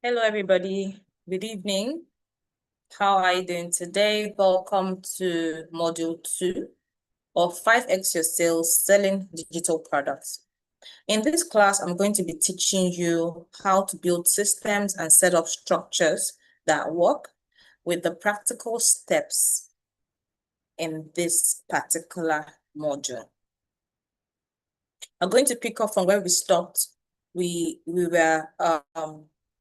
Hello, everybody. Good evening. How are you doing today? Welcome to Module 2 of 5x Your Sales Selling Digital Products. In this class, I'm going to be teaching you how to build systems and set up structures that work with the practical steps in this particular module. I'm going to pick up from where we stopped. We were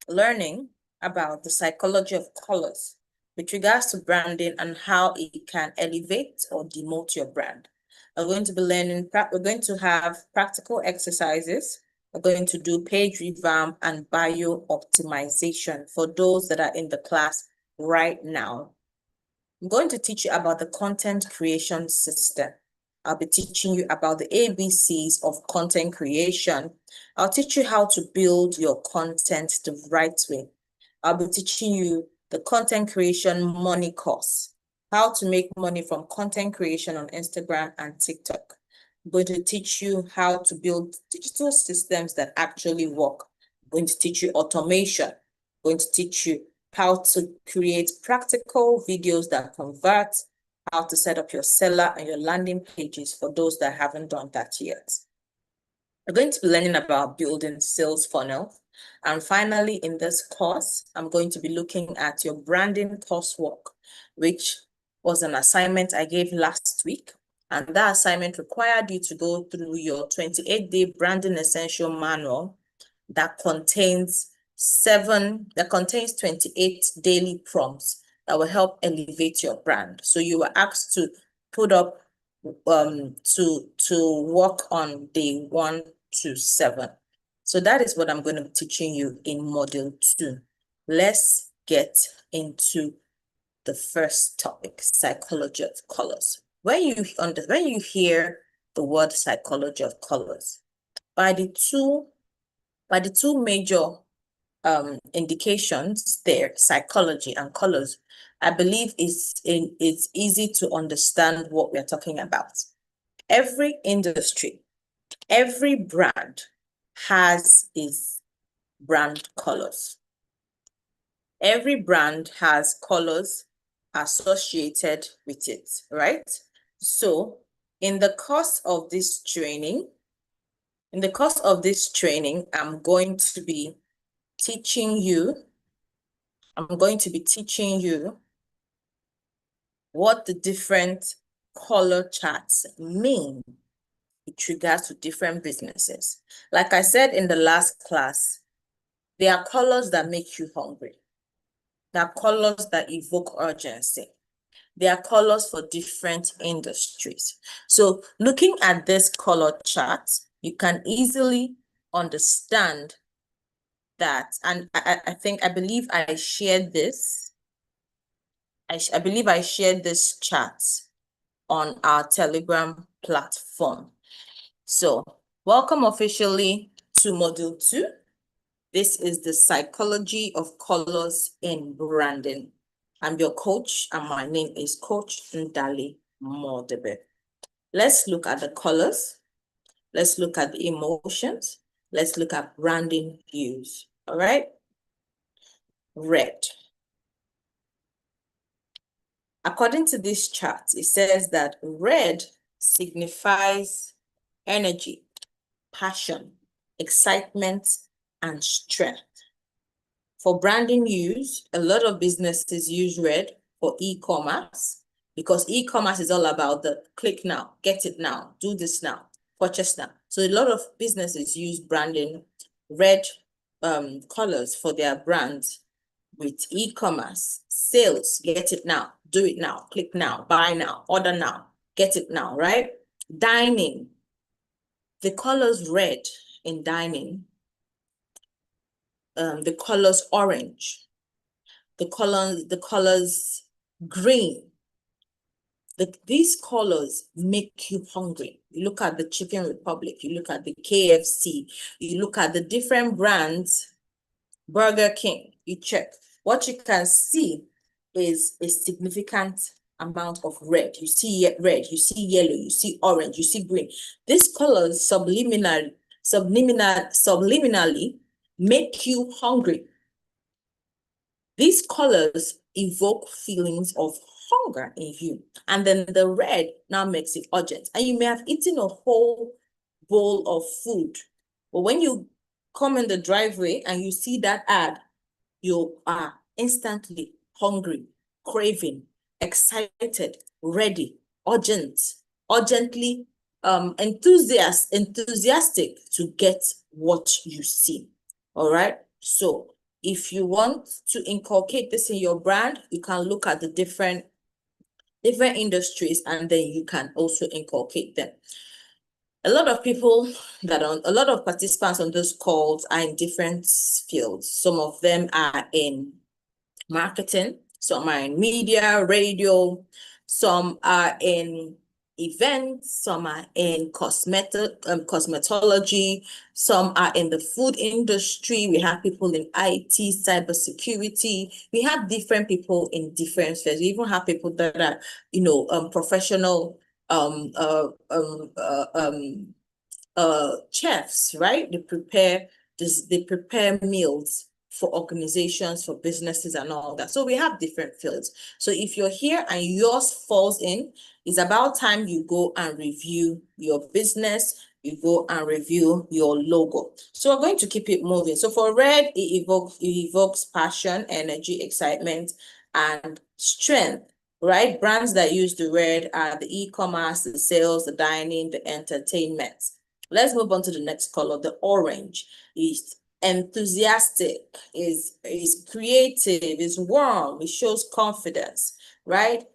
learning about the psychology of colors with regards to branding and how it can elevate or demote your brand. We're going to be learning, we're going to have practical exercises. We're going to do page revamp and bio optimization for those that are in the class right now. I'm going to teach you about the content creation system. I'll be teaching you about the ABCs of content creation. I'll teach you how to build your content the right way. I'll be teaching you the content creation money course, how to make money from content creation on Instagram and TikTok. I'm going to teach you how to build digital systems that actually work. I'm going to teach you automation. I'm going to teach you how to create practical videos that convert, how to set up your seller and your landing pages for those that haven't done that yet. We're going to be learning about building sales funnel. And finally, in this course, I'm going to be looking at your branding coursework, which was an assignment I gave last week. And that assignment required you to go through your 28-day branding essential manual that contains 28 daily prompts that will help elevate your brand. So you were asked to put up to work on day 1 to 7. So that is what I'm going to be teaching you in module 2. Let's get into the first topic, psychology of colors. When you hear the word psychology of colors, by the two major indications there, psychology and colors, I believe it's easy to understand what we're talking about. Every industry, every brand has its brand colors. Every brand has colors associated with it, right? So in the course of this training, I'm going to be teaching you what the different color charts mean with regards to different businesses. Like I said in the last class, there are colors that make you hungry. There are colors that evoke urgency. There are colors for different industries. So looking at this color chart, you can easily understand that. And I believe I shared this. I believe I shared this chart on our Telegram platform. So welcome officially to Module 2. This is the psychology of colors in branding. I'm your coach, and my name is Coach Ndali Modebe. Let's look at the colors. Let's look at the emotions. Let's look at branding views. All right. Red. According to this chart, it says that red signifies energy, passion, excitement, and strength. For branding use, a lot of businesses use red for e-commerce because e-commerce is all about the click now, get it now, do this now, purchase now. So a lot of businesses use branding red colors for their brands with e-commerce, sales, get it now, do it now, click now, buy now, order now, get it now, right? Dining, the colors red in dining, the colors orange, the colors green. These colors make you hungry. You look at the Chicken Republic, you look at the KFC, you look at the different brands, Burger King, you check. What you can see is a significant amount of red. You see red, you see yellow, you see orange, you see green. These colors subliminally make you hungry. These colors evoke feelings of hunger in you. And then the red now makes it urgent. And you may have eaten a whole bowl of food, but when you come in the driveway and you see that ad, you are instantly hungry, craving, excited, ready, urgently enthusiastic to get what you see. All right. So if you want to inculcate this in your brand, you can look at the different industries, and then you can also inculcate them. A lot of participants on those calls are in different fields. Some of them are in marketing, some are in media, radio, some are in events, some are in cosmetology, some are in the food industry. We have people in IT, cybersecurity. We have different people in different spheres. We even have people that are, professional chefs, right? They prepare meals for organizations, for businesses and all that. So we have different fields. So if you're here and yours falls in, it's about time you go and review your business, you go and review your logo. So we're going to keep it moving. So for red, it evokes passion, energy, excitement, and strength, right? Brands that use the red are the e-commerce, the sales, the dining, the entertainment. Let's move on to the next color. The orange is enthusiastic, is creative, is warm, it shows confidence, right?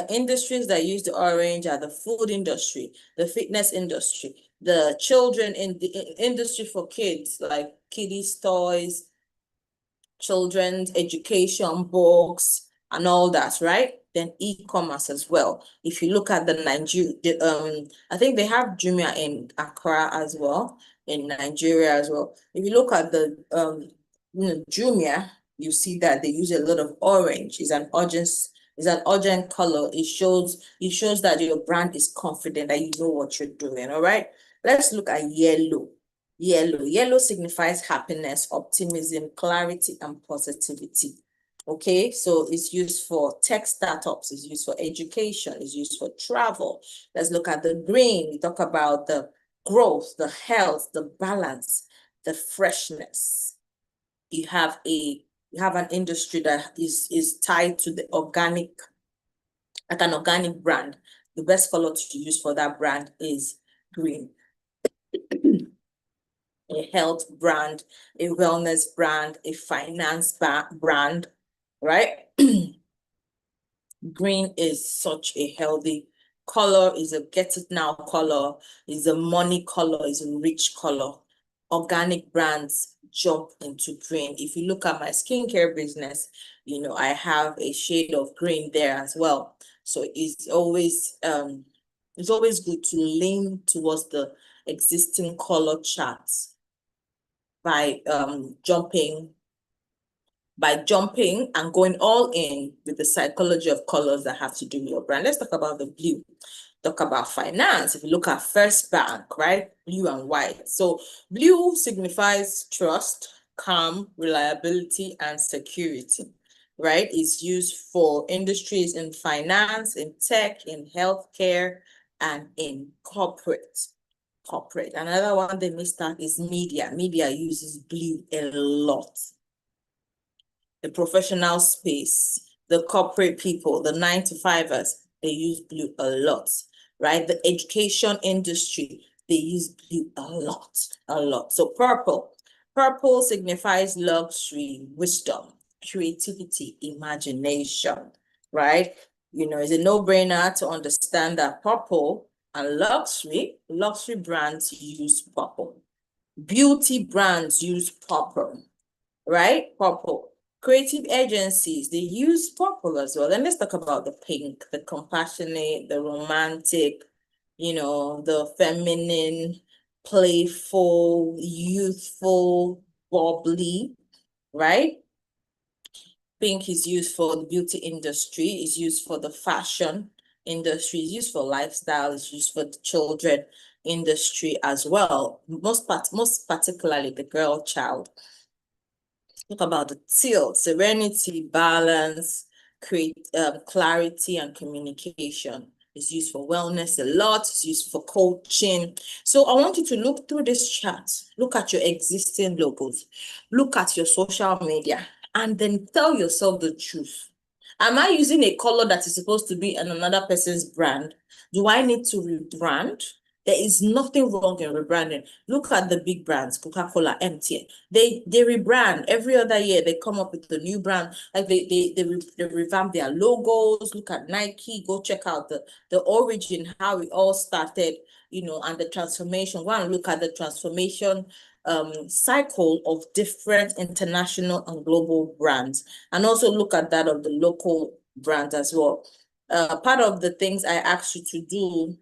Industries that use the orange are the food industry, the fitness industry, the children in the industry for kids, like kiddies toys, children's education, books, and all that, right? Then e-commerce as well. If you look at the I think they have Jumia in Accra as well, in Nigeria as well. If you look at the Jumia, you see that they use a lot of orange. It's an urgent color. It shows that your brand is confident, that you know what you're doing. All right. Let's look at yellow. Yellow signifies happiness, optimism, clarity, and positivity. Okay, so it's used for tech startups, it's used for education, it's used for travel. Let's look at the green. We talk about the growth, the health, the balance, the freshness. You have an industry that is tied to the organic, like an organic brand. The best color to use for that brand is green. A health brand, a wellness brand, a finance brand, right? Green is such a healthy color, is a get it now color, is a money color, is a rich color. Organic brands jump into green. If you look at my skincare business, I have a shade of green there as well. So it's always good to lean towards the existing color charts by jumping and going all in with the psychology of colors that have to do with your brand. Let's talk about the blue. Talk about finance. If you look at First Bank, right? Blue and white. So blue signifies trust, calm, reliability, and security, right? It's used for industries in finance, in tech, in healthcare, and in corporate. Another one they missed out is media. Media uses blue a lot. The professional space, the corporate people, the 9-to-5ers, they use blue a lot, right? The education industry, they use blue a lot. So purple signifies luxury, wisdom, creativity, imagination, right? It's a no-brainer to understand that purple and luxury brands use purple. Beauty brands use purple, right? Purple. Creative agencies, they use purple as well. And let's talk about the pink, the compassionate, the romantic, the feminine, playful, youthful, bubbly, right? Pink is used for the beauty industry, is used for the fashion industry, is used for lifestyle, is used for the children industry as well. Most particularly the girl child Talk about the tilt, serenity, balance, create clarity and communication. It's used for wellness a lot. It's used for coaching. So I want you to look through this chart. Look at your existing logos. Look at your social media and then tell yourself the truth. Am I using a color that is supposed to be in another person's brand? Do I need to rebrand? There is nothing wrong in rebranding. Look at the big brands, Coca-Cola, MTN. They rebrand every other year. They come up with a new brand. Like they revamp their logos. Look at Nike. Go check out the origin, how it all started, you know, and the transformation. Go and look at the transformation cycle of different international and global brands, and also look at that of the local brands as well. Part of the things I asked you to do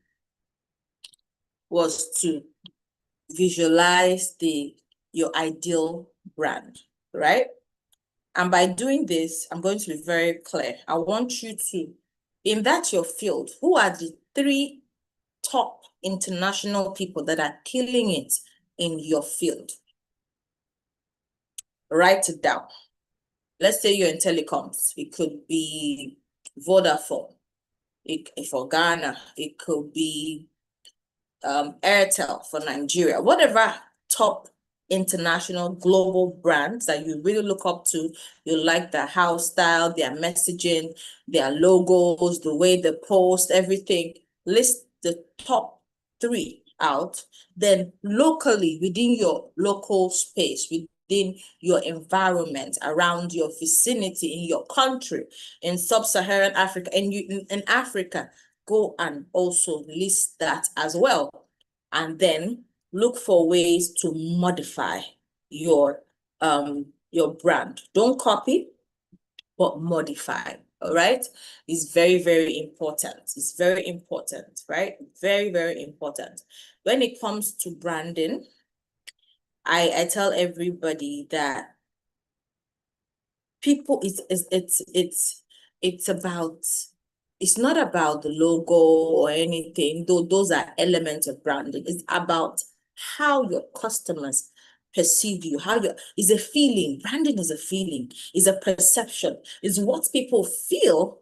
was to visualize your ideal brand, right? And by doing this, I'm going to be very clear. I want you to, in that your field, who are the 3 top international people that are killing it in your field? Write it down. Let's say you're in telecoms. It could be Vodafone. For Ghana, it could be Airtel for Nigeria. Whatever top international global brands that you really look up to, you like their house style, their messaging, their logos, the way they post, everything. List the top 3 out. Then locally, within your local space, within your environment, around your vicinity, in your country, in sub-Saharan Africa, and in Africa, go and also list that as well. And then look for ways to modify your brand. Don't copy, but modify. All right. It's very, very important. It's very important, right? Very, very important. When it comes to branding, I tell everybody that people, it's about, it's not about the logo or anything, though those are elements of branding. It's about how your customers perceive you, it's a feeling. Branding is a feeling, is a perception, is what people feel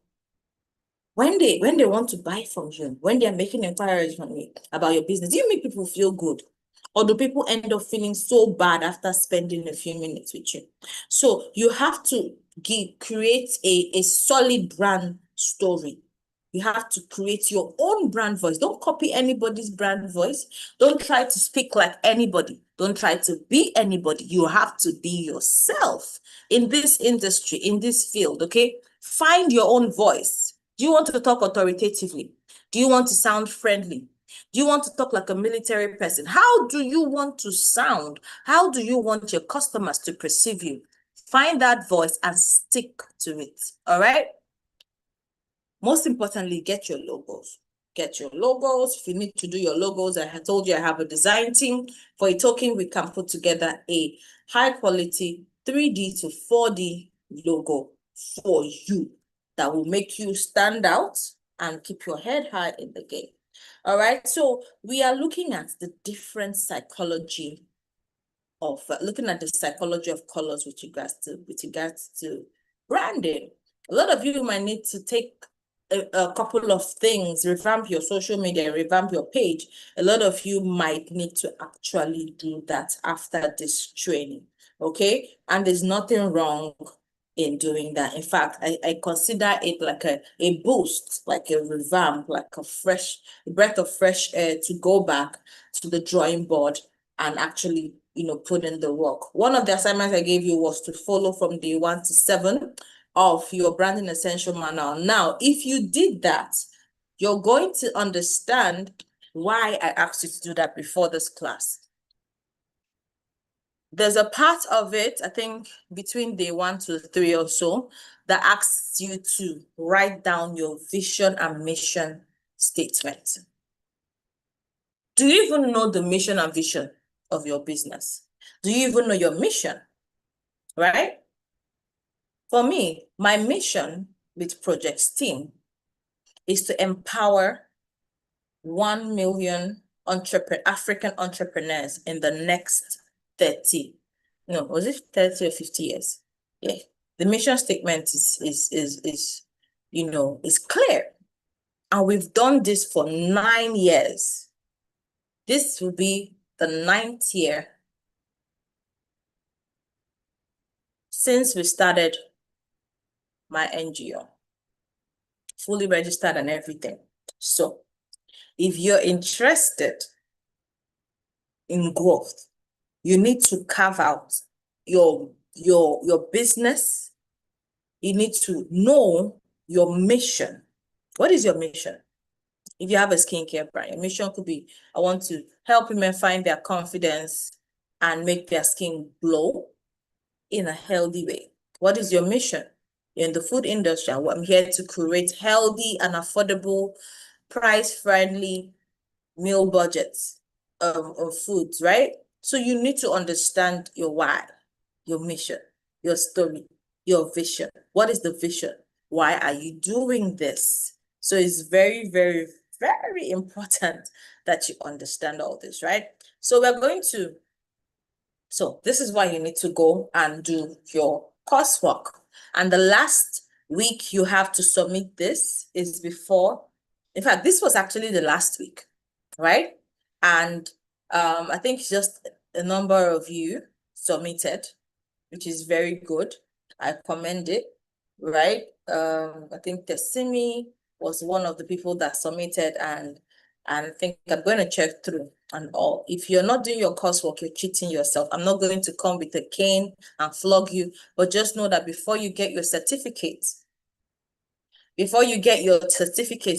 when they want to buy from you, when they're making inquiries from you about your business. Do you make people feel good? Or do people end up feeling so bad after spending a few minutes with you? So you have to create a solid brand story. You have to create your own brand voice. Don't copy anybody's brand voice. Don't try to speak like anybody. Don't try to be anybody. You have to be yourself in this industry, in this field, okay? Find your own voice. Do you want to talk authoritatively? Do you want to sound friendly? Do you want to talk like a military person? How do you want to sound? How do you want your customers to perceive you? Find that voice and stick to it, all right? Most importantly, get your logos. Get your logos. If you need to do your logos, I had told you I have a design team. For a token, we can put together a high quality 3D to 4D logo for you that will make you stand out and keep your head high in the game. All right, so we are looking at the different psychology of looking at the psychology of colors with regards to branding. A lot of you might need to take a couple of things, revamp your social media, revamp your page. A lot of you might need to actually do that after this training, okay? And there's nothing wrong in doing that. In fact, I consider it like a boost, like a revamp, like a breath of fresh air to go back to the drawing board and actually, you know, put in the work. One of the assignments I gave you was to follow from day 1 to 7 of your branding essential manual. Now, if you did that, you're going to understand why I asked you to do that before this class. There's a part of it, I think, between day 1 to 3 or so, that asks you to write down your vision and mission statement. Do you even know the mission and vision of your business? Do you even know your mission? Right? For me, my mission with Project STEAM is to empower 1 million African entrepreneurs in the next 30 No, was it 30 or 50 years? Yeah. The mission statement is is clear. And we've done this for 9 years. This will be the 9th year since we started my NGO, fully registered and everything. So if you're interested in growth, you need to carve out your business. You need to know your mission. What is your mission? If you have a skincare brand, your mission could be, I want to help women find their confidence and make their skin glow in a healthy way. What is your mission? You're in the food industry. I'm here to create healthy and affordable, price-friendly meal budgets of foods, right? So you need to understand your why, your mission, your story, your vision. What is the vision? Why are you doing this? So it's very, very, very important that you understand all this, right? So this is why you need to go and do your coursework. And the last week you have to submit this is before, in fact, this was actually the last week, right? And I think just a number of you submitted, which is very good. I commend it, right? I think Tessimi was one of the people that submitted, and I think I'm going to check through and all. If you're not doing your coursework, you're cheating yourself. I'm not going to come with a cane and flog you, but just know that before you get your certificate,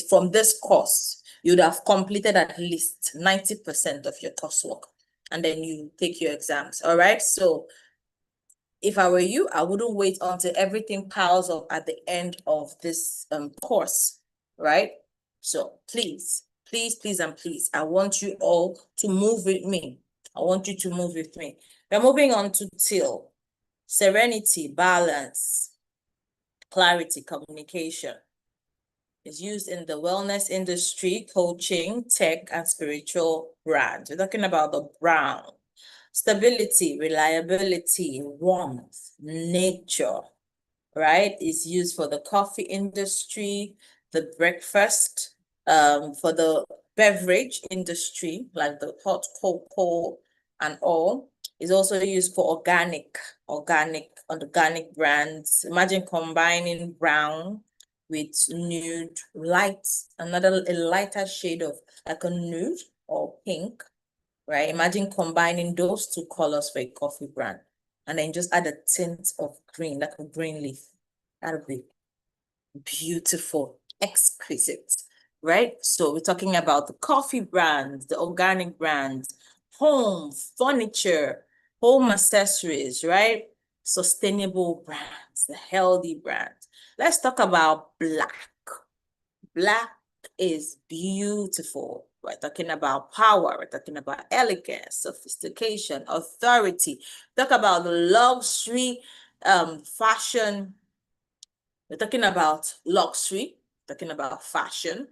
from this course, you'd have completed at least 90% of your coursework, and then you take your exams. All right. So if I were you, I wouldn't wait until everything piles up at the end of this course, right? So please, please, please, and please, I want you all to move with me. I want you to move with me. We're moving on to TEAL. Serenity, balance, clarity, communication. Is used in the wellness industry, coaching, tech, and spiritual brands. We're talking about the brown. Stability, reliability, warmth, nature, right? Is used for the coffee industry, the breakfast, for the beverage industry, like the hot cocoa and all. Is also used for organic brands. Imagine combining brown with nude, light, a lighter shade of like a nude or pink, right? Imagine combining those two colors for a coffee brand, and then just add a tint of green, like a green leaf. That'll be beautiful, exquisite, right? So we're talking about the coffee brands, the organic brands, home, furniture, home accessories, right? Sustainable brands, the healthy brands. Let's talk about black. Black is beautiful. We're talking about power. We're talking about elegance, sophistication, authority. Talk about the luxury, fashion. We're talking about luxury, talking about fashion.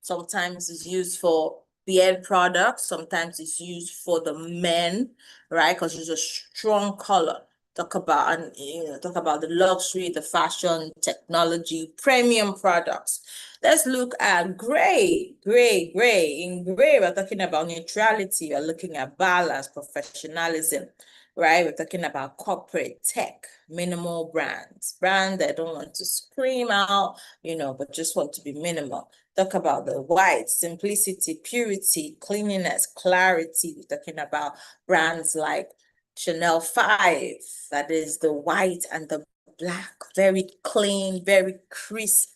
Sometimes it's used for beard products. Sometimes it's used for the men, right? Because it's a strong color. Talk about the luxury, the fashion, technology, premium products. Let's look at gray. In gray, we're talking about neutrality. We're looking at balance, professionalism, right? We're talking about corporate tech, minimal brands that don't want to scream out, but just want to be minimal. Talk about the white, simplicity, purity, cleanliness, clarity. We're talking about brands like Chanel 5, that is the white and the black, very clean, very crisp,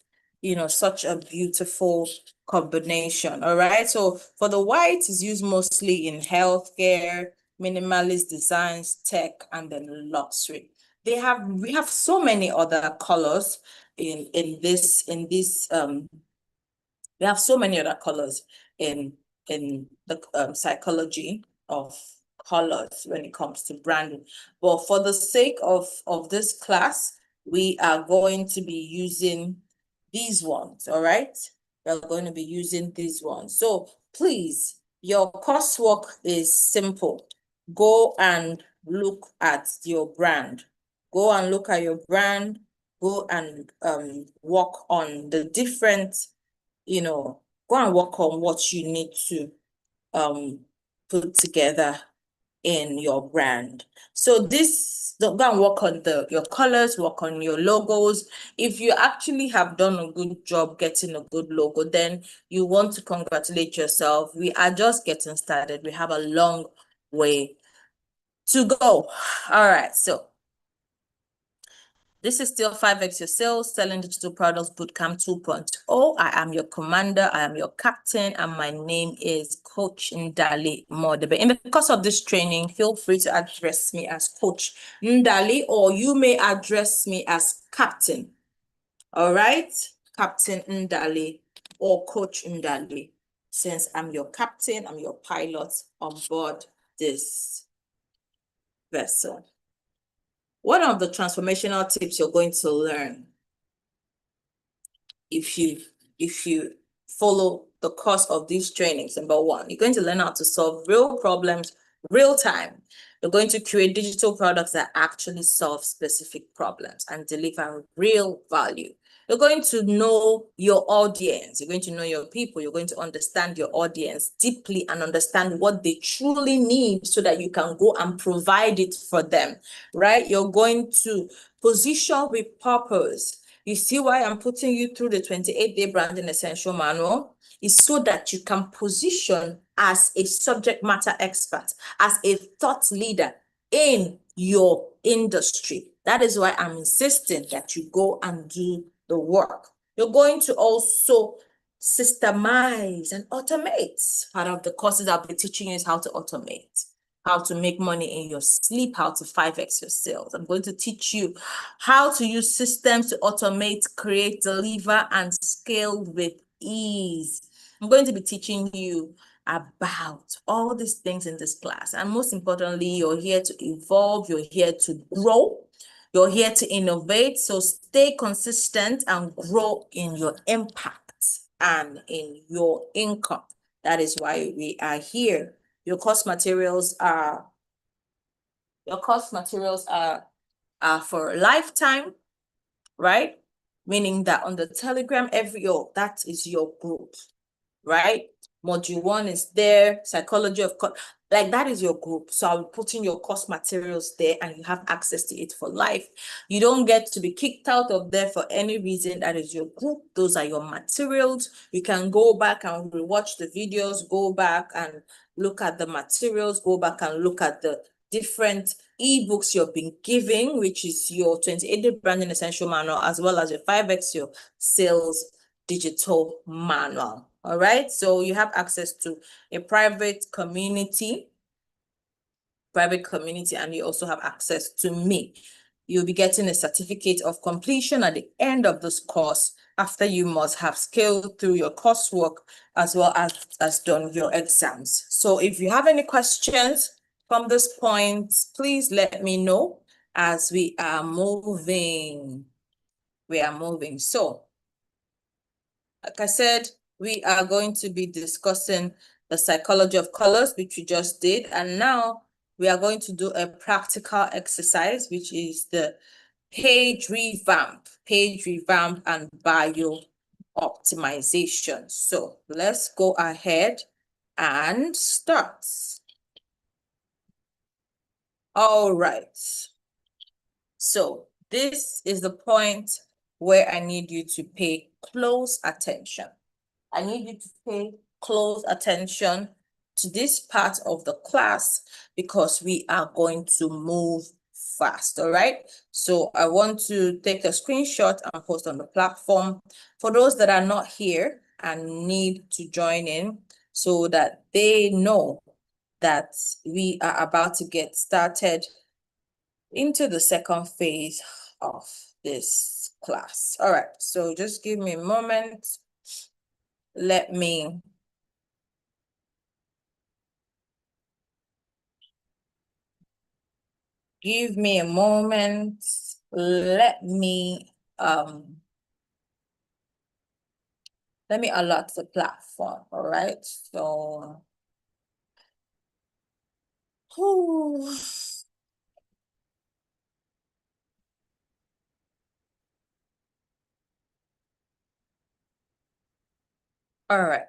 such a beautiful combination. All right. So for the white, is used mostly in healthcare, minimalist designs, tech, and then luxury. We have so many other colors in this we have so many other colors in the psychology of colors when it comes to branding. But for the sake of this class, we are going to be using these ones, all right? We're going to be using these ones. So please, your coursework is simple. Go and look at your brand. Go and look at your brand. Go and work on the different, go and work on what you need to put together in your brand. So go and work on your colors, work on your logos. If you actually have done a good job getting a good logo, then you want to congratulate yourself. We are just getting started. We have a long way to go. All right, so this is still 5X Your Sales, Selling Digital Products Bootcamp 2.0. I am your commander, I am your captain, and my name is Coach Ndali Modebe. In the course of this training, feel free to address me as Coach Ndali, or you may address me as Captain. All right? Captain Ndali or Coach Ndali. Since I'm your captain, I'm your pilot on board this vessel. One of the transformational tips you're going to learn if you follow the course of these trainings, number one, you're going to learn how to solve real problems, real time. You're going to create digital products that actually solve specific problems and deliver real value. You're going to know your audience. You're going to know your people. You're going to understand your audience deeply and understand what they truly need so that you can go and provide it for them, right? You're going to position with purpose. You see why I'm putting you through the 28-day branding essential manual? Is so that you can position as a subject matter expert, as a thought leader in your industry. That is why I'm insisting that you go and do the work. You're going to also systemize and automate. Part of the courses I'll be teaching you is how to automate, how to make money in your sleep, how to 5X your sales. I'm going to teach you how to use systems to automate, create, deliver, and scale with ease. I'm going to be teaching you about all these things in this class. And most importantly, you're here to evolve, you're here to grow, you're here to innovate. So stay consistent and grow in your impact and in your income. That is why we are here. Your course materials are for a lifetime, right? Meaning that on the Telegram, that is your group, right? Module 1 is there, psychology of like that is your group. So I'll be putting your course materials there and you have access to it for life. You don't get to be kicked out of there for any reason. That is your group. Those are your materials. You can go back and rewatch the videos, go back and look at the materials, go back and look at the different ebooks you've been giving, which is your 28-day branding essential manual, as well as your 5X your sales digital manual. All right, so you have access to a private community, and you also have access to me. You'll be getting a certificate of completion at the end of this course after you must have scaled through your coursework as well as done your exams. So if you have any questions from this point, please let me know as we are moving. So, like I said, we are going to be discussing the psychology of colors, which we just did. And now we are going to do a practical exercise, which is the page revamp and bio optimization. So let's go ahead and start. All right. So this is the point where I need you to pay close attention. I need you to pay close attention to this part of the class because we are going to move fast, all right? So I want to take a screenshot and post on the platform for those that are not here and need to join in so that they know that we are about to get started into the second phase of this class. All right, so just give me a moment. Let me give me a moment. Let me allot the platform. All right, so All right.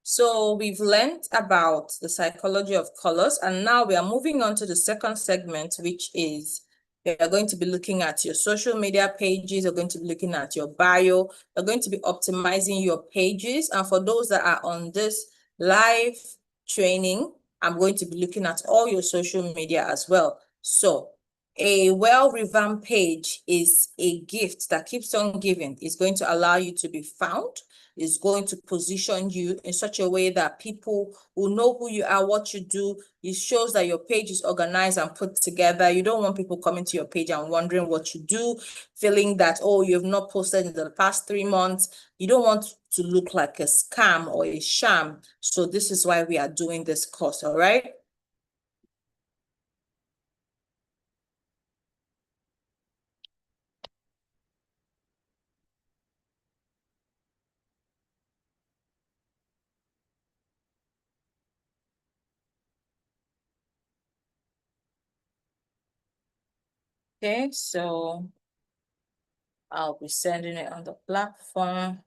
So we've learned about the psychology of colors, and now we are moving on to the second segment, which is we are going to be looking at your social media pages, we're going to be looking at your bio, we're going to be optimizing your pages. And for those that are on this live training, I'm going to be looking at all your social media as well. So a well-revamped page is a gift that keeps on giving. It's going to allow you to be found. Is going to position you in such a way that people will know who you are, what you do. It shows that your page is organized and put together. You don't want people coming to your page and wondering what you do, feeling that, oh, you have not posted in the past 3 months. You don't want to look like a scam or a sham. So this is why we are doing this course, all right? Okay, so I'll be sending it on the platform.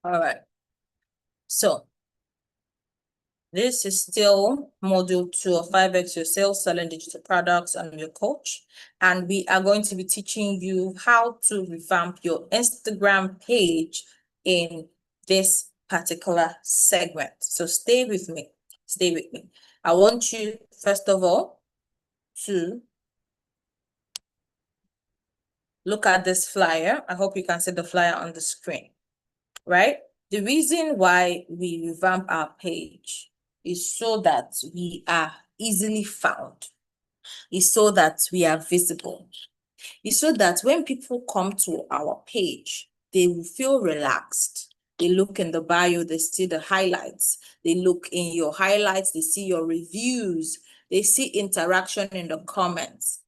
All right. So this is still module 2 of 5x your sales, selling digital products. I'm your coach, and we are going to be teaching you how to revamp your Instagram page in this particular segment. So stay with me. Stay with me. I want you, first of all, to look at this flyer. I hope you can see the flyer on the screen, right? The reason why we revamp our page is so that we are easily found. Is so that we are visible. Is so that when people come to our page, they will feel relaxed. They look in the bio, they see the highlights. They look in your highlights, they see your reviews. They see interaction in the comments.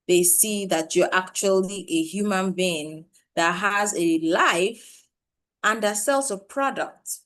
They see that you're actually a human being that has a life and that sells a product.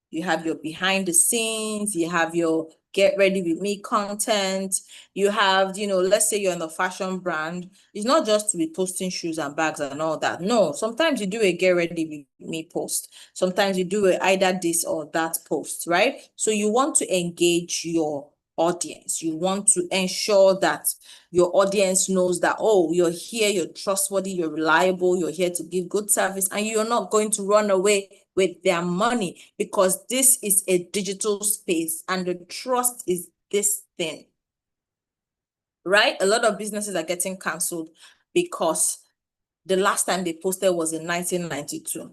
You have your behind the scenes, you have your get ready with me content, you have, let's say you're in a fashion brand. It's not just to be posting shoes and bags and all that. No, sometimes you do a get ready with me post. Sometimes you do either this or that post, right? So you want to engage your audience. You want to ensure that your audience knows that, oh, you're here, you're trustworthy, you're reliable, you're here to give good service, and you're not going to run away with their money, because this is a digital space and the trust is this thing, right? A lot of businesses are getting canceled because the last time they posted was in 1992.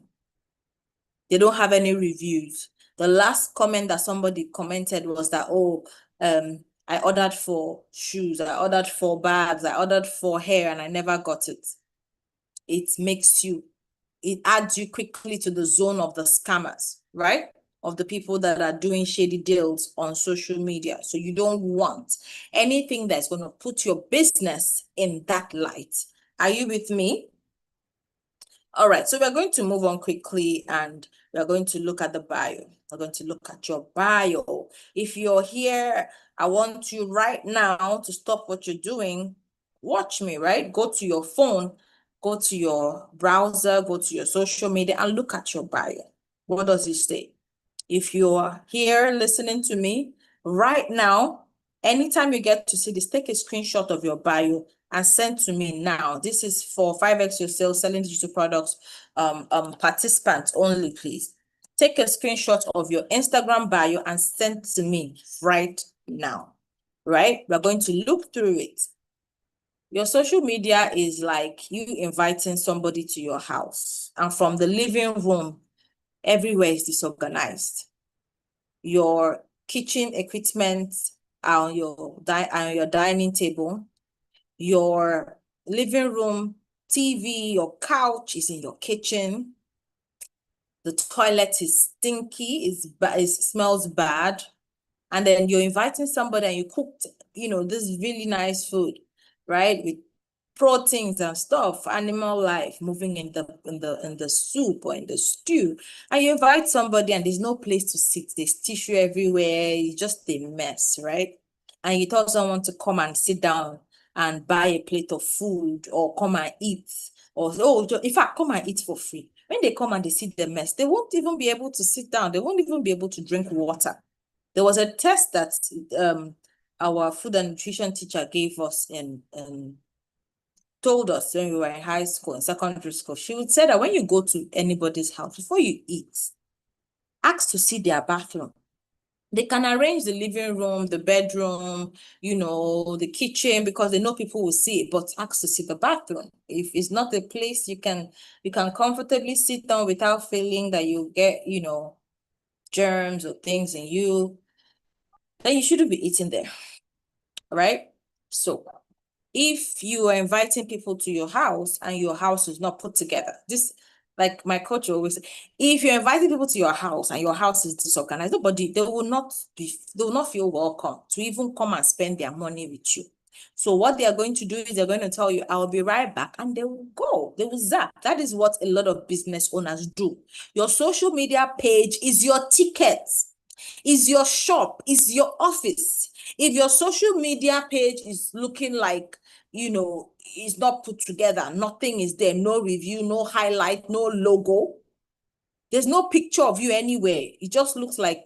They don't have any reviews. The last comment that somebody commented was that, oh, I ordered for shoes, I ordered for bags, I ordered for hair, and I never got it. It adds you quickly to the zone of the scammers, right? Of the people that are doing shady deals on social media. So you don't want anything that's going to put your business in that light. Are you with me? All right, so we're going to move on quickly and we're going to look at the bio. We're going to look at your bio. If you're here, I want you right now to stop what you're doing. Watch me, right? Go to your phone, go to your browser, go to your social media and look at your bio. What does it say? If you're here listening to me right now, anytime you get to see this, take a screenshot of your bio and send to me now. This is for 5x your sales, selling digital products, participants only, please. Take a screenshot of your Instagram bio and send to me right now, right? We're going to look through it. Your social media is like you inviting somebody to your house, and from the living room, everywhere is disorganized. Your kitchen equipment on your dining table, your living room TV, your couch is in your kitchen, the toilet is stinky, it smells bad, and then you're inviting somebody and you cooked, this really nice food, right? With proteins and stuff, animal life moving in the soup or in the stew, and you invite somebody and there's no place to sit, there's tissue everywhere, it's just a mess, right? And you tell someone to come and sit down and buy a plate of food or come and eat, or in fact, come and eat for free. When they come and they see the mess, they won't even be able to sit down, they won't even be able to drink water. There was a test that our food and nutrition teacher gave us and told us when we were in high school and secondary school. She would say that when you go to anybody's house, before you eat, ask to see their bathroom. They can arrange the living room, the bedroom, the kitchen, because they know people will see it, but ask to see the bathroom. If it's not a place you can comfortably sit down without feeling that you get, germs or things in you, then you shouldn't be eating there, right? So if you are inviting people to your house and your house is not put together, this, like my coach always say, if you're inviting people to your house and your house is disorganized, they will not feel welcome to even come and spend their money with you. So what they are going to do is they're going to tell you, I'll be right back, and they will go. They will zap. That is what a lot of business owners do. Your social media page is your ticket, is your shop, is your office. If your social media page is looking like, is not put together, nothing is there, no review, no highlight, no logo, there's no picture of you anywhere, it just looks like,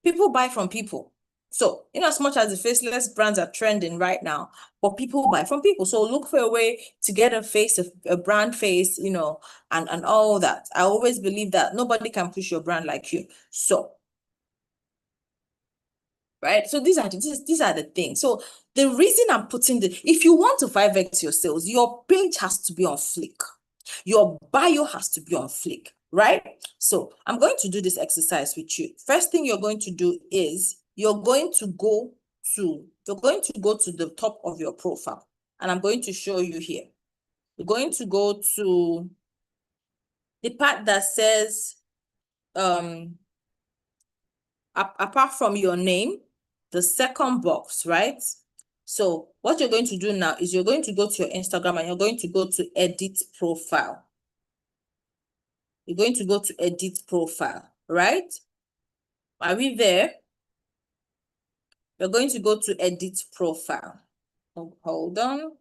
people buy from people. So, as much as the faceless brands are trending right now, but people buy from people. So look for a way to get a face, a brand face, and all that. I always believe that nobody can push your brand like you. So, right? So these are the things. So the reason I'm putting if you want to 5x your sales, your page has to be on flick. Your bio has to be on flick, right? So I'm going to do this exercise with you. First thing you're going to do is you're going to go to the top of your profile, and I'm going to show you here. You're going to go to the part that says apart from your name, the second box, right? So what you're going to do now is you're going to go to your Instagram and you're going to go to edit profile. You're going to go to edit profile, right? Are we there? You're going to go to edit profile. Hold on.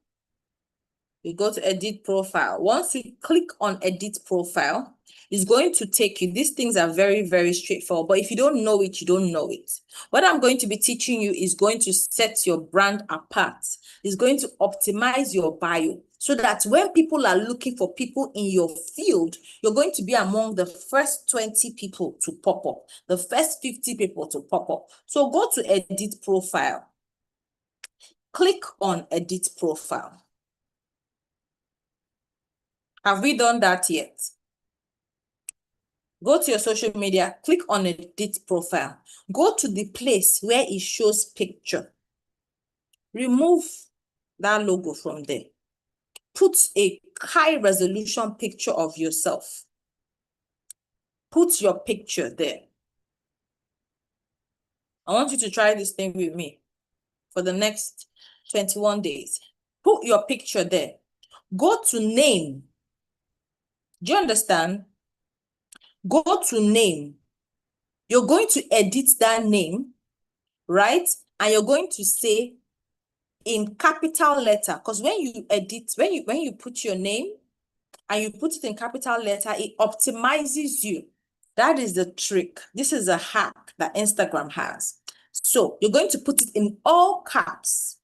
You go to edit profile. Once you click on edit profile, it's going to take you. These things are very, very straightforward, but if you don't know it, you don't know it. What I'm going to be teaching you is going to set your brand apart. It's going to optimize your bio so that when people are looking for people in your field, you're going to be among the first 20 people to pop up, the first 50 people to pop up. So go to edit profile. Click on edit profile. Have we done that yet? Go to your social media, click on edit profile. Go to the place where it shows picture. Remove that logo from there. Put a high resolution picture of yourself. Put your picture there. I want you to try this thing with me for the next 21 days. Put your picture there. Go to name. Do you understand? Go to name. You're going to edit that name, right? And you're going to say in capital letter, because when you edit, when you put your name and you put it in capital letter, it optimizes you. That is the trick. This is a hack that Instagram has. So you're going to put it in all caps.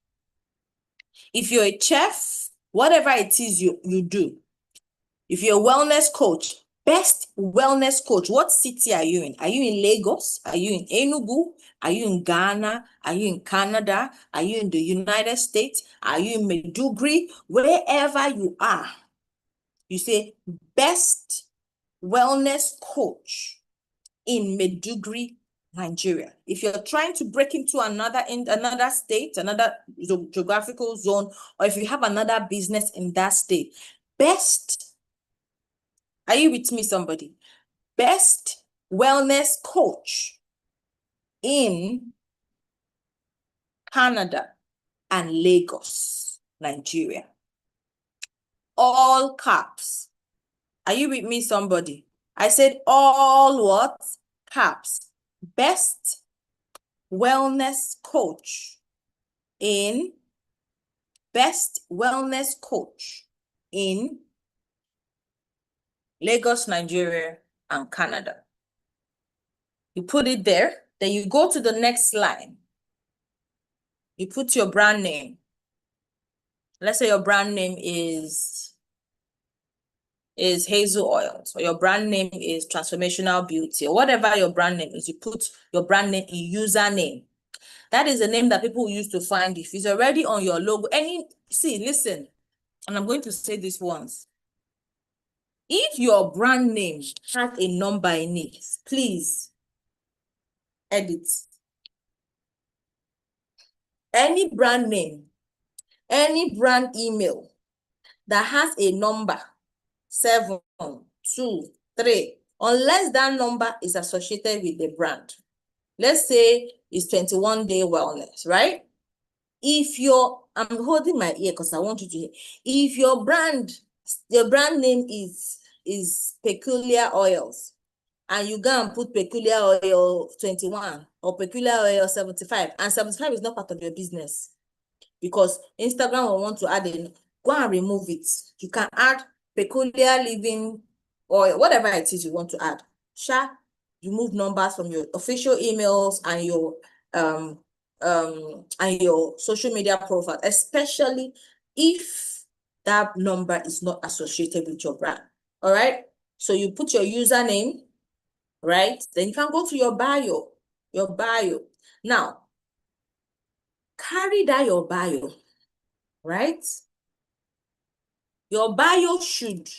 If you're a chef, whatever it is you do. If you're a wellness coach, best wellness coach, what city are you in? Are you in Lagos? Are you in Enugu? Are you in Ghana? Are you in Canada? Are you in the United States? Are you in Maiduguri? Wherever you are, you say best wellness coach in Maiduguri, Nigeria. If you're trying to break into another state, another geographical zone, or if you have another business in that state, best Are you with me, somebody? Best wellness coach in Canada and Lagos, Nigeria. All caps. Are you with me, somebody? I said all what? Caps. Best wellness coach in Lagos, Nigeria, and Canada. You put it there, then you go to the next line. You put your brand name. Let's say your brand name is Hazel Oils, or your brand name is Transformational Beauty, or whatever your brand name is. You put your brand name in username. That is the name that people use to find you. If it's already on your logo, listen, and I'm going to say this once. If your brand name has a number in it, please edit. Any brand name, any brand email that has a number 7, 2, 3, unless that number is associated with the brand. Let's say it's 21 Day Wellness, right? I'm holding my ear because I want you to hear. If your brand name is Peculiar Oils, and you go and put Peculiar Oil 21 or Peculiar Oil 75, and 75 is not part of your business, because Instagram will want to add in, go and remove it. You can add Peculiar Living or whatever it is you want to add. Remove numbers from your official emails and your social media profile, especially if that number is not associated with your brand. All right. So you put your username, right? Then you can go to your bio. Now, carry that your bio, right? Your bio should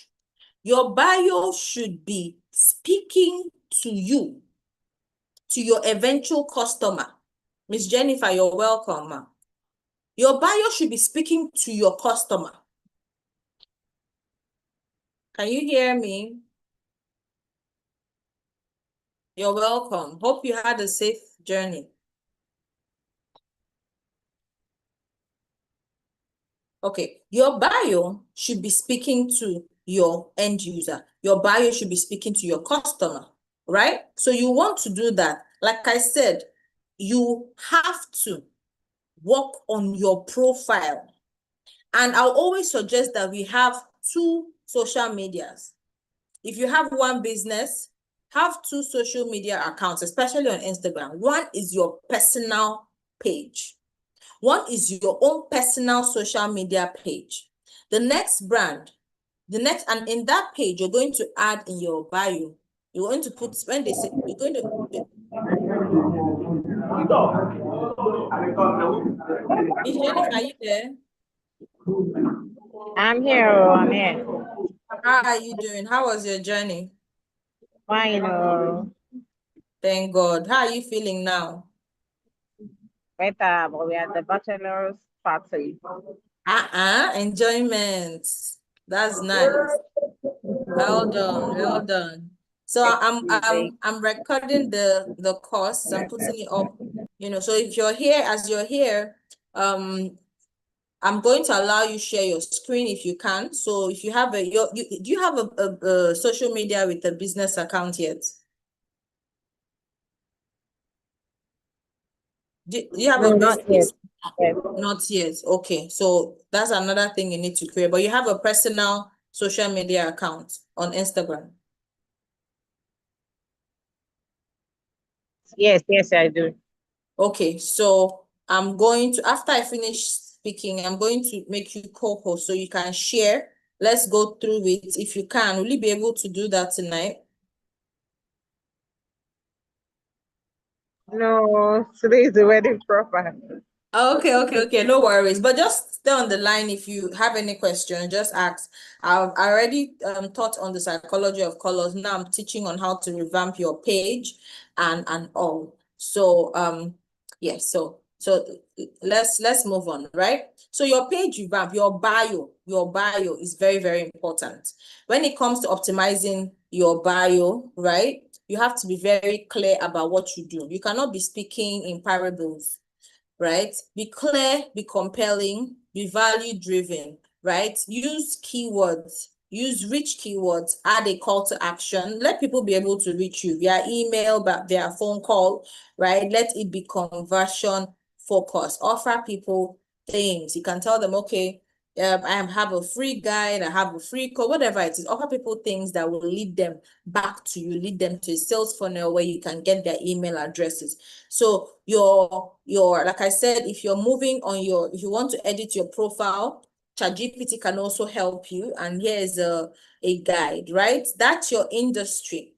be speaking to you, to your eventual customer. Miss Jennifer, you're welcome, ma. Your bio should be speaking to your customer. Can you hear me? You're welcome. Hope you had a safe journey. Okay, your bio should be speaking to your end user. Your bio should be speaking to your customer, right? So you want to do that. Like I said, you have to work on your profile. And I'll always suggest that we have 2 social medias. If you have one business, have 2 social media accounts, especially on Instagram. One is your personal page. One is your own personal social media page. The next, and in that page, you're going to add in your bio. You're going to put, when they say, you're going to. Miss Jennifer, are you there? I'm here. How are you doing? How was your journey? Fine. Thank God. How are you feeling now? Better, but we are at the bachelor's party. Enjoyment. That's nice. Well done. So I'm recording the course. I'm putting it up. So if you're here, I'm going to allow you share your screen if you can. So if you have do you have a social media with a business account yet? Do you have a business? Not yet. Yes. Not yet. Okay. So that's another thing you need to create. But you have a personal social media account on Instagram. Yes, I do. Okay. So I'm going to, after I finish speaking, I'm going to make you co-host so you can share. Let's go through it. If you can, will you be able to do that tonight? No, today is the wedding proper. Okay. No worries. But just stay on the line. If you have any questions, just ask. I've already taught on the psychology of colors. Now I'm teaching on how to revamp your page and all. So yes, so So let's move on, right? So your page revamp, your bio is very, very important. When it comes to optimizing your bio, right? You have to be very clear about what you do. You cannot be speaking in parables, right? Be clear, be compelling, be value-driven, right? Use keywords, use rich keywords, add a call to action. Let people be able to reach you via email, but via phone call, right? Let it be conversion focused. Offer people things. You can tell them, okay, I have a free guide, I have a free code, whatever it is. Offer people things that will lead them back to you, lead them to a sales funnel where you can get their email addresses. So your like I said, if you're moving on if you want to edit your profile, ChatGPT can also help you. And here's a guide, right? That's your industry.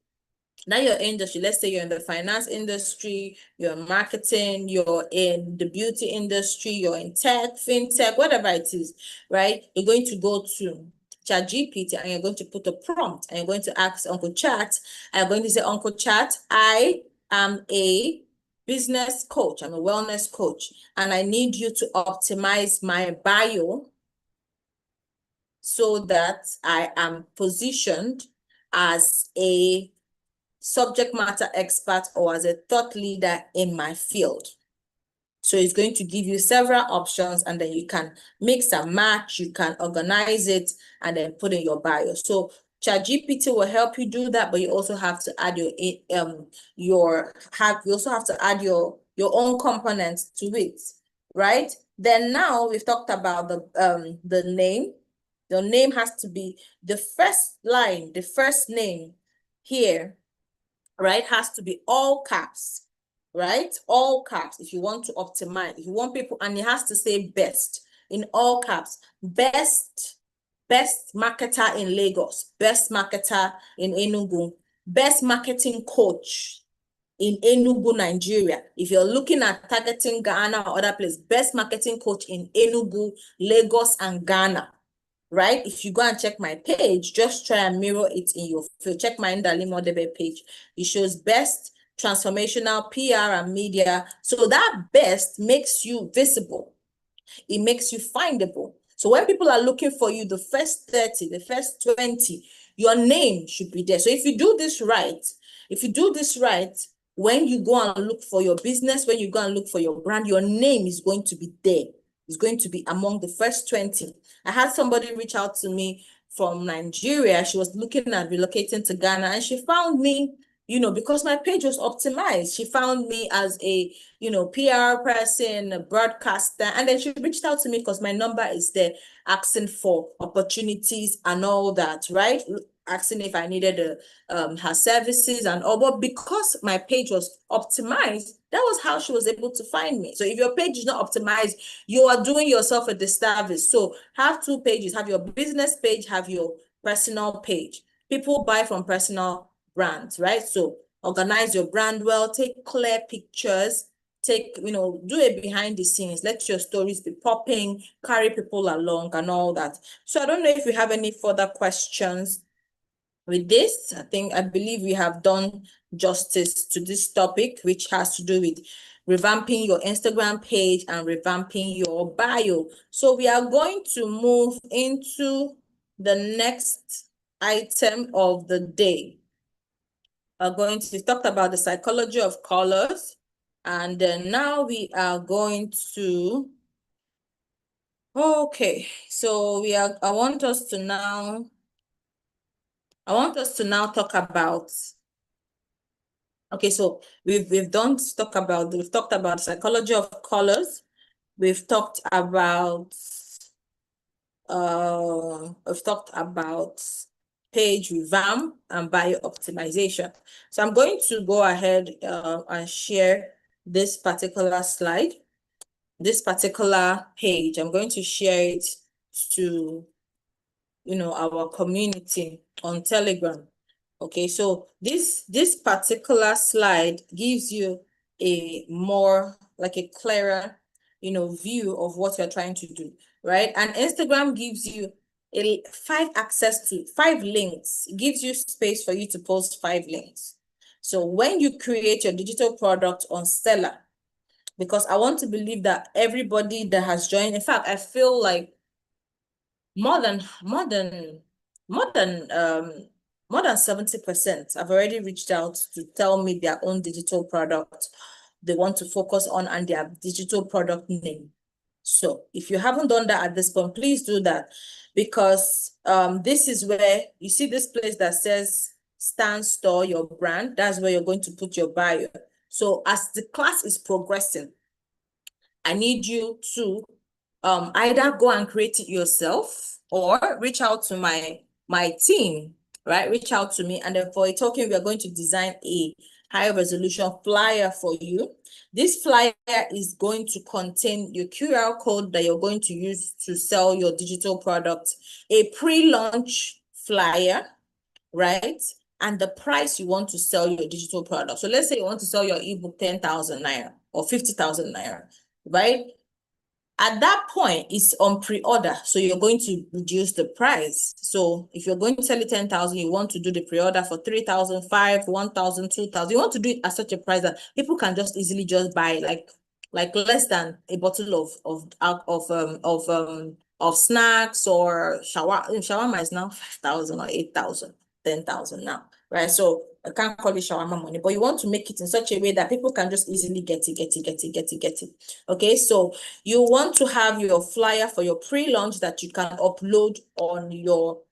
Now your industry, let's say you're in the finance industry, you're in marketing, you're in the beauty industry, you're in tech, fintech, whatever it is, right? You're going to go to ChatGPT and you're going to put a prompt and you're going to ask Uncle Chat, and you're going to say, Uncle Chat, I am a business coach, I'm a wellness coach, and I need you to optimize my bio so that I am positioned as a subject matter expert or as a thought leader in my field. So it's going to give you several options, and then you can mix and match, you can organize it, and then put in your bio. So ChatGPT will help you do that, but you also have to add you also have to add your own components to it, right? Then now we've talked about the name. Your name has to be the first line, the first name here, right, has to be all caps, right? All caps. If you want to optimize, if you want people, and it has to say best in all caps. Best marketer in Lagos, best marketer in Enugu, best marketing coach in Enugu, Nigeria. If you're looking at targeting Ghana or other places, best marketing coach in Enugu, Lagos, and Ghana. Right? If you go and check my page, just try and mirror it in your field. Check my Ndali Modebe page. It shows best transformational PR and media. So that best makes you visible. It makes you findable. So when people are looking for you, the first 30, the first 20, your name should be there. So if you do this right, when you go and look for your business, when you go and look for your brand, your name is going to be there. It's going to be among the first 20. I had somebody reach out to me from Nigeria. She was looking at relocating to Ghana, and she found me, because my page was optimized. She found me as a, PR person, a broadcaster, and then she reached out to me because my number is there, asking for opportunities and all that, right? Asking if I needed her services and all, but because my page was optimized, that was how she was able to find me. So if your page is not optimized, you are doing yourself a disservice. So have two pages, have your business page, have your personal page. People buy from personal brands, right? So organize your brand well, take clear pictures, do it behind the scenes, let your stories be popping, carry people along and all that. So I don't know if you have any further questions with this. I believe we have done justice to this topic, which has to do with revamping your Instagram page and revamping your bio. So we are going to move into the next item of the day. We talked about the psychology of colors, and then now we are going to, okay, so I want us to now talk about, okay, so we've talked about the psychology of colors. We've talked about page revamp and bio optimization. So I'm going to go ahead and share this particular slide, this particular page. I'm going to share it to our community on Telegram. Okay, so this particular slide gives you a more, like, a clearer view of what you're trying to do, right? And Instagram gives you access to 5 links. It gives you space for you to post 5 links. So when you create your digital product on Stellar, because I want to believe that everybody that has joined, in fact, I feel like more than 70% have already reached out to tell me their own digital product they want to focus on and their digital product name. So if you haven't done that at this point, please do that, because this is where you see this place that says Stan Store Your Brand. That's where you're going to put your bio. So as the class is progressing, I need you to either go and create it yourself or reach out to my team, right? Reach out to me, and then for a token, we are going to design a high resolution flyer for you. This flyer is going to contain your QR code that you're going to use to sell your digital product, a pre-launch flyer, right? And the price you want to sell your digital product. So let's say you want to sell your ebook 10,000 naira or 50,000 naira, right? At that point, it's on pre-order. So you're going to reduce the price. So if you're going to sell it 10,000, you want to do the pre-order for 3,000, 5,000, 1,000, 2,000. You want to do it at such a price that people can just easily just buy like less than a bottle of snacks or shawarma is now 5,000 or 8,000, 10,000 now, right? So I can't call it shawarma money, but you want to make it in such a way that people can just easily get it. Okay, so you want to have your flyer for your pre-launch that you can upload on your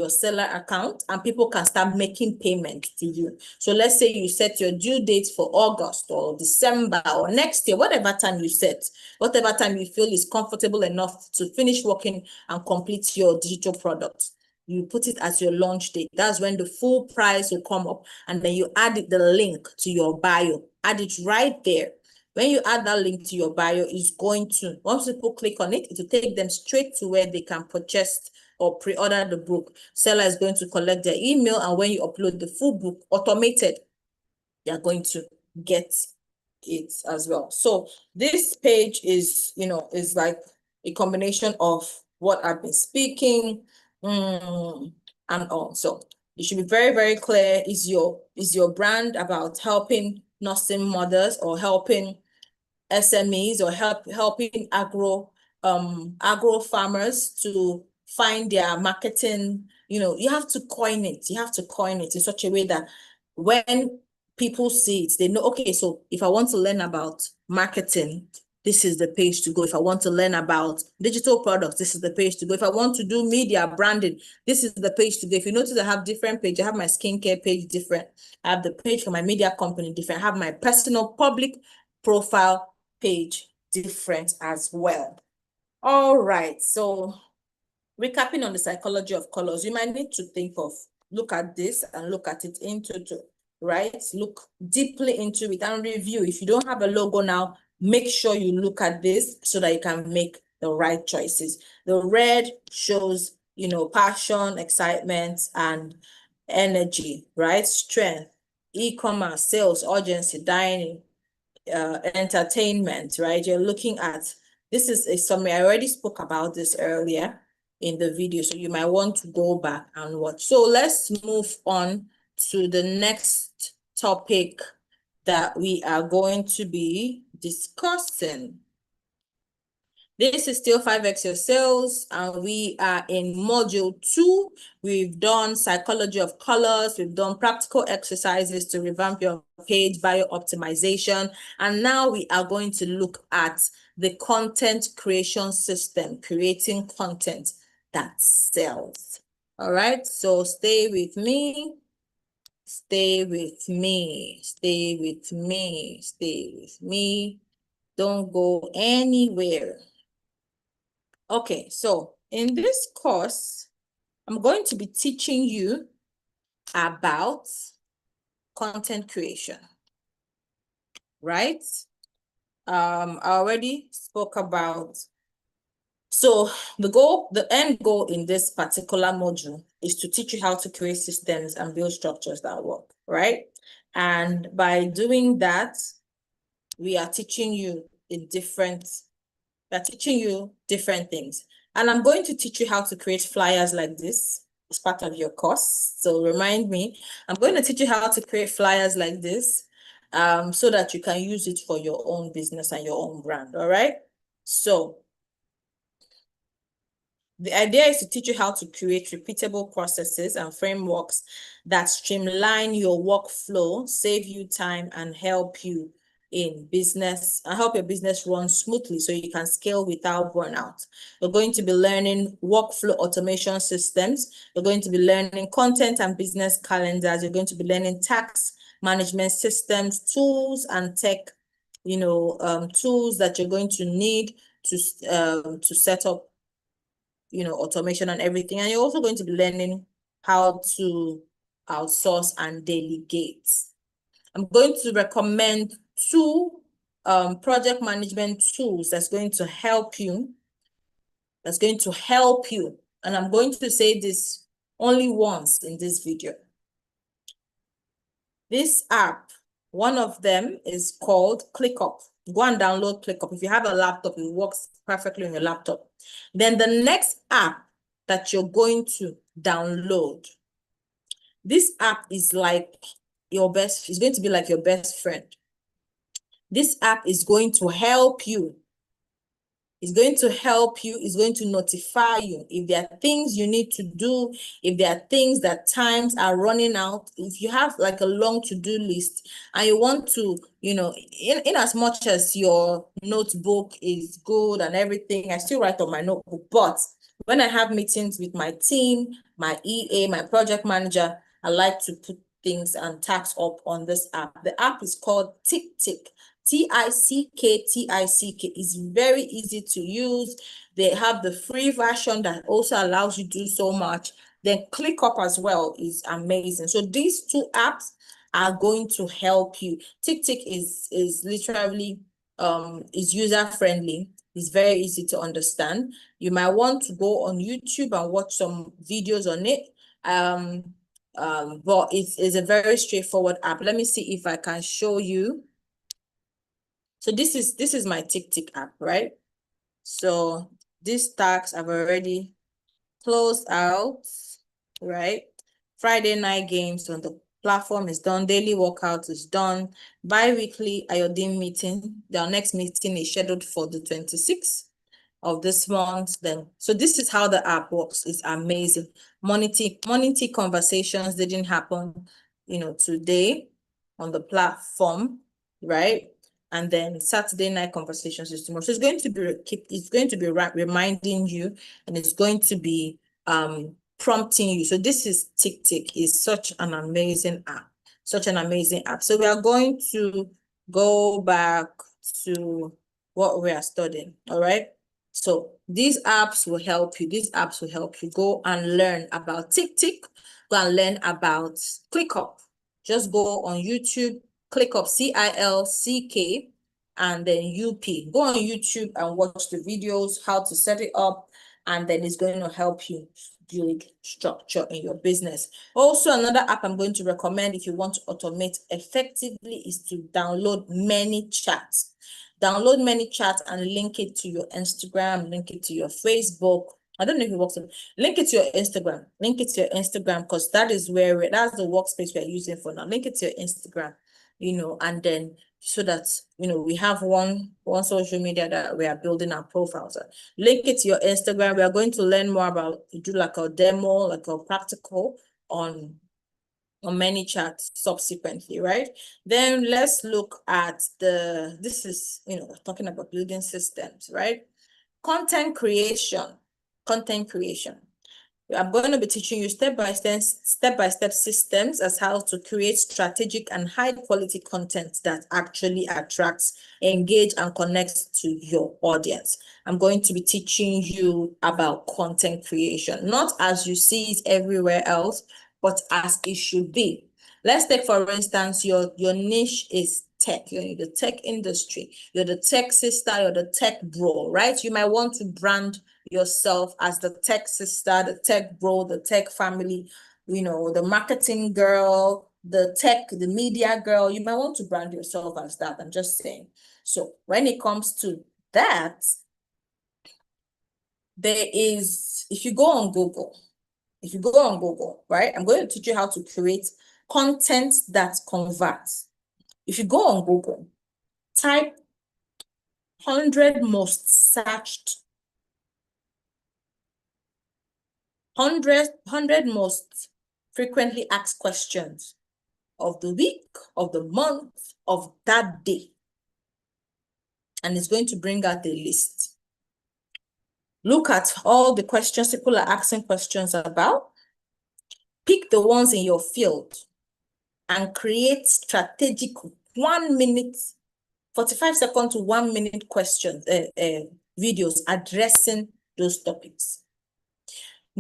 seller account, and people can start making payment to you. So let's say you set your due date for August or December or next year, whatever time you set, whatever time you feel is comfortable enough to finish working and complete your digital product. You put it as your launch date. That's when the full price will come up, and then you add the link to your bio. Add it right there. When you add that link to your bio, it's going to, once people click on it, it will take them straight to where they can purchase or pre-order the book. Seller is going to collect their email, and when you upload the full book automated, you're going to get it as well. So this page is, is like a combination of what I've been speaking and all. So it should be very, very clear. Is your brand about helping nursing mothers or helping SMEs or helping agro farmers to find their marketing? You have to coin it. You have to coin it in such a way that when people see it, they know, okay, so if I want to learn about marketing, this is the page to go. If I want to learn about digital products, this is the page to go. If I want to do media branding, this is the page to go. If you notice, I have different pages. I have my skincare page different. I have the page for my media company different. I have my personal public profile page different as well. All right, so recapping on the psychology of colors, you might need to look at this and look at it into, right? Look deeply into it and review. If you don't have a logo now, make sure you look at this so that you can make the right choices. The red shows, passion, excitement, and energy, right? Strength, e-commerce, sales, urgency, dining, entertainment, right? You're looking at, this is a summary. I already spoke about this earlier in the video, so you might want to go back and watch. So let's move on to the next topic that we are going to be discussing. This is still 5X Your Sales, and we are in module 2. We've done psychology of colors. We've done practical exercises to revamp your page, bio optimization. And now we are going to look at the content creation system, creating content that sells. All right, so stay with me. Stay with me. Stay with me. Stay with me. Don't go anywhere. Okay, so in this course, I'm going to be teaching you about content creation, right? I already spoke about, so the end goal in this particular module is to teach you how to create systems and build structures that work, right? And by doing that, we are teaching you different things. And I'm going to teach you how to create flyers like this as part of your course. So remind me, I'm going to teach you how to create flyers like this. so that you can use it for your own business and your own brand. All right. So the idea is to teach you how to create repeatable processes and frameworks that streamline your workflow, save you time, and help you in business and help your business run smoothly so you can scale without burnout. You're going to be learning workflow automation systems. You're going to be learning content and business calendars. You're going to be learning tax management systems, tools, and tech, tools that you're going to need to set up automation and everything. And you're also going to be learning how to outsource and delegate. I'm going to recommend two project management tools that's going to help you. And I'm going to say this only once in this video. This app, one of them is called ClickUp. Go and download ClickUp. If you have a laptop, it works perfectly on your laptop. Then the next app that you're going to download, this app is like it's going to be like your best friend. This app is going to help you. It's going to help you. It's going to notify you if there are things you need to do, if there are things that times are running out. If you have like a long to-do list and you want to, in as much as your notebook is good and everything, I still write on my notebook. But when I have meetings with my team, my EA, my project manager, I like to put things and tasks up on this app. The app is called TickTick. TickTick is very easy to use. They have the free version that also allows you to do so much. Then ClickUp as well is amazing. So these two apps are going to help you. TickTick is literally is user friendly. It's very easy to understand. You might want to go on YouTube and watch some videos on it. But it's a very straightforward app. Let me see if I can show you. So this is my TickTick app, right? So these tasks I've already closed out, right? Friday night games on the platform is done. Daily workout is done. Bi-weekly IODIN meeting. Our next meeting is scheduled for the 26th of this month. So this is how the app works. It's amazing. Morning tea conversations didn't happen, today on the platform, right? And then Saturday night conversations is tomorrow. So it's going to be reminding you, and it's going to be prompting you. So this is TickTick. Is such an amazing app. So we are going to go back to what we are studying. All right. So these apps will help you. Go and learn about TickTick. Go and learn about ClickUp. Just go on YouTube, ClickUp, CILCK, and then UP. Go on YouTube and watch the videos, how to set it up, and then it's going to help you build structure in your business. Also, another app I'm going to recommend if you want to automate effectively is to download ManyChat. Download ManyChat and link it to your Instagram, link it to your Facebook. I don't know if it works. Link it to your Instagram. Because that's the workspace we're using for now. Link it to your Instagram, and then so that we have one social media that we are building our profiles on. Link it to your Instagram. We are going to learn more about, do like a demo, like a practical on ManyChat subsequently, right? Then let's look at this is, talking about building systems, right? Content creation. I'm going to be teaching you step-by-step systems as how to create strategic and high-quality content that actually attracts, engage, and connects to your audience. I'm going to be teaching you about content creation, not as you see it everywhere else, but as it should be. Let's take, for instance, your niche is tech. You're in the tech industry. You're the tech sister, you're the tech bro, right? You might want to brand yourself as the tech sister, the tech bro, the tech family, the marketing girl, the media girl. You might want to brand yourself as that. I'm just saying. So when it comes to that, if you go on Google, right? I'm going to teach you how to create content that converts. If you go on Google, type 100 most searched, 100 most frequently asked questions of the week, of the month, of that day. And it's going to bring out the list. Look at all the questions people are asking questions about. Pick the ones in your field and create strategic 1 minute, 45-second to 1 minute questions, videos addressing those topics.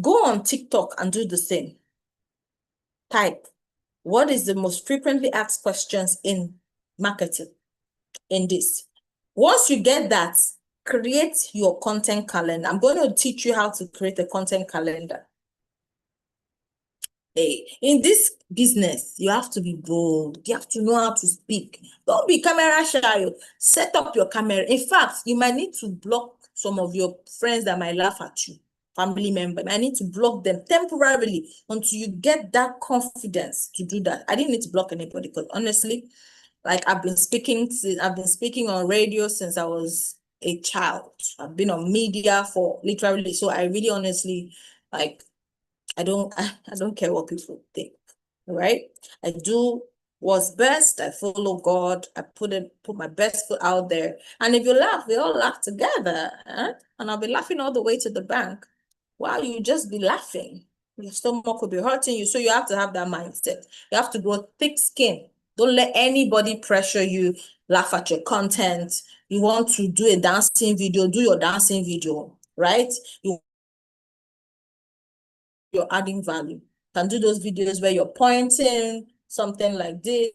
Go on TikTok and do the same. Type, what is the most frequently asked questions in marketing in this? Once you get that, create your content calendar. I'm going to teach you how to create a content calendar. Hey, in this business, you have to be bold. You have to know how to speak. Don't be camera shy. Set up your camera. In fact, you might need to block some of your friends that might laugh at you, family member. I need to block them temporarily until you get that confidence to do that. I didn't need to block anybody because honestly, like I've been speaking on radio since I was a child. I've been on media for literally, so I really honestly like I don't care what people think, right? I do what's best. I follow God. I put my best foot out there. And if you laugh, we all laugh together. And I'll be laughing all the way to the bank. Wow, you just be laughing. Your stomach will be hurting you. So you have to have that mindset. You have to grow thick skin. Don't let anybody pressure you, laugh at your content. You want to do a dancing video, do your dancing video, right? You're adding value. You can do those videos where you're pointing, something like this.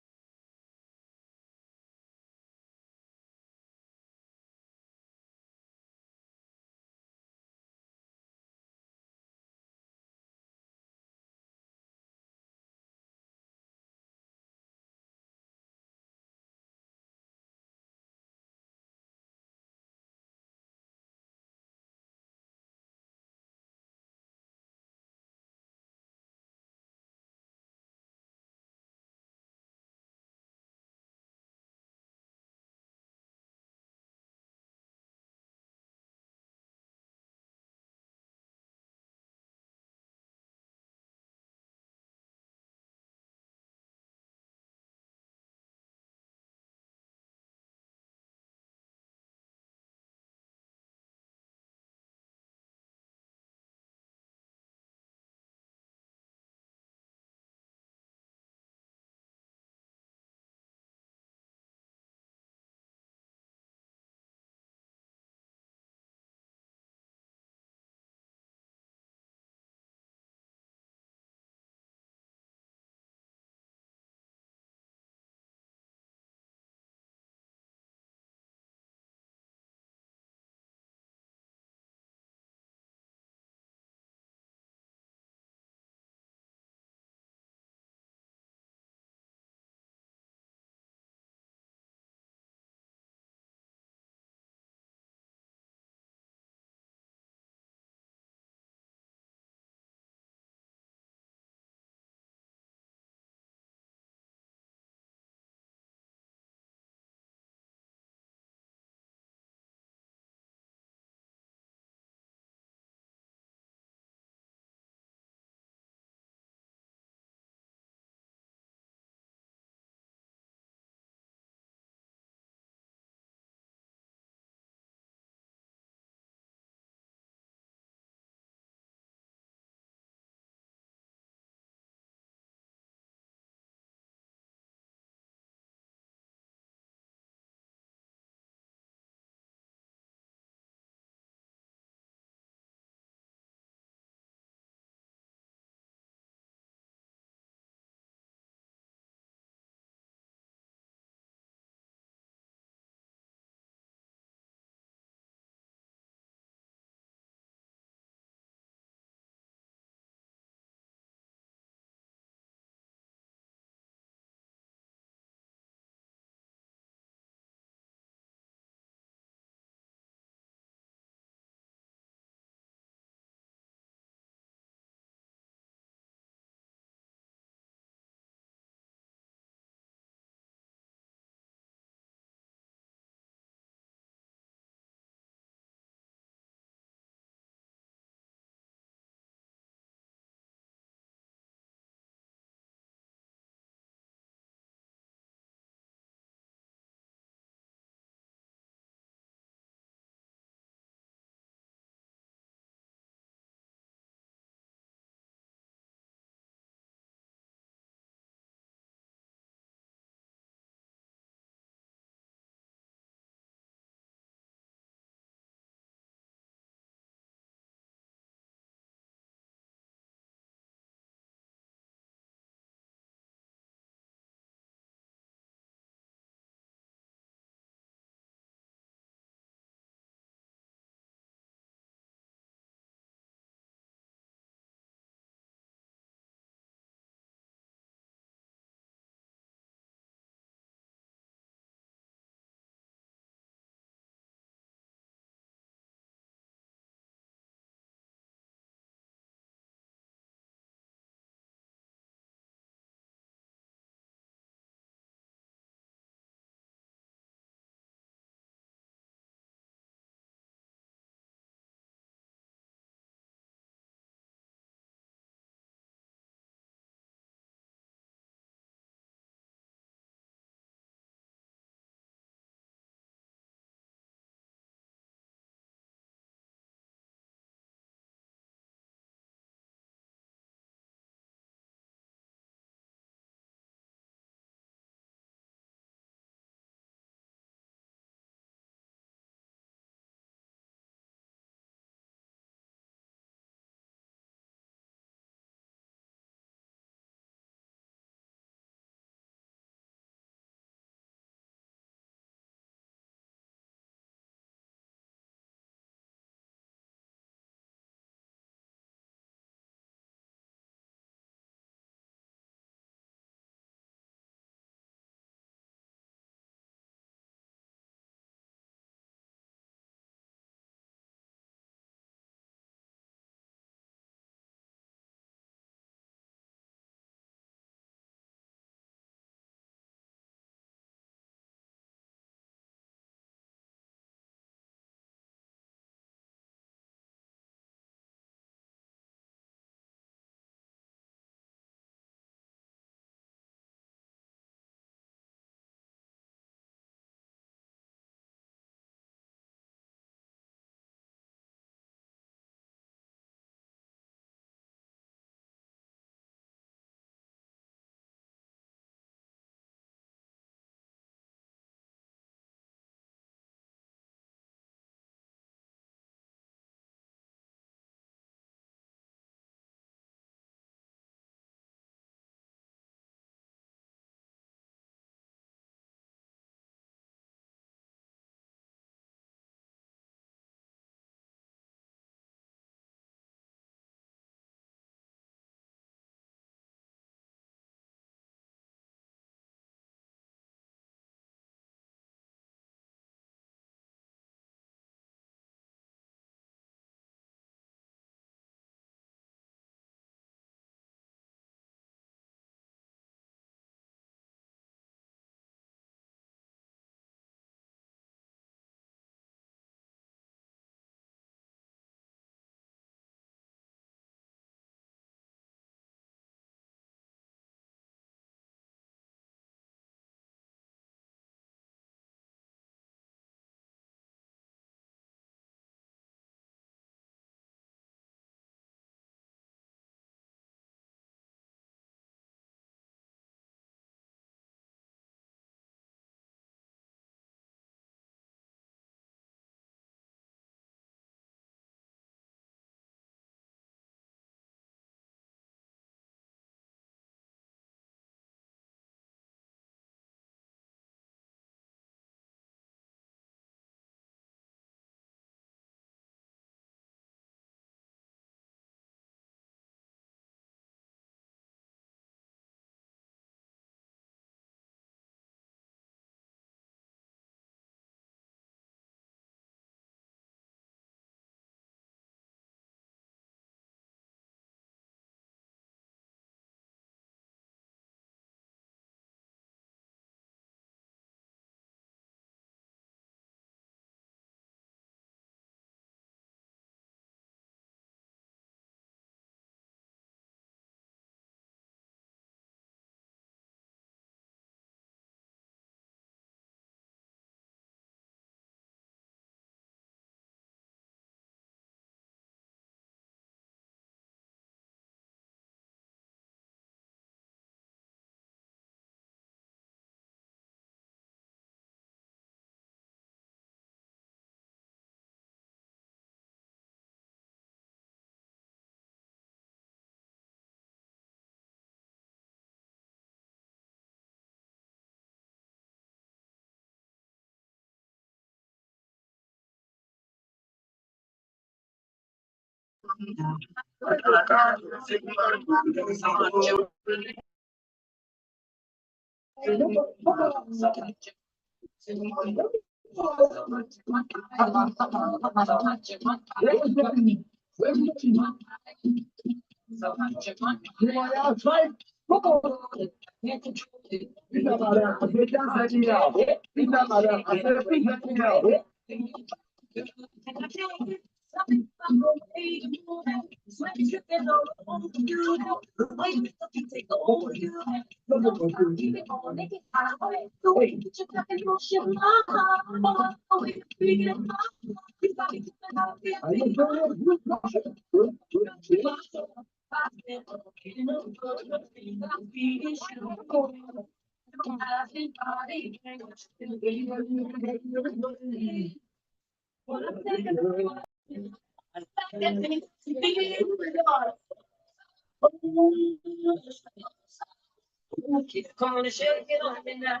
Come on, shake it on me now.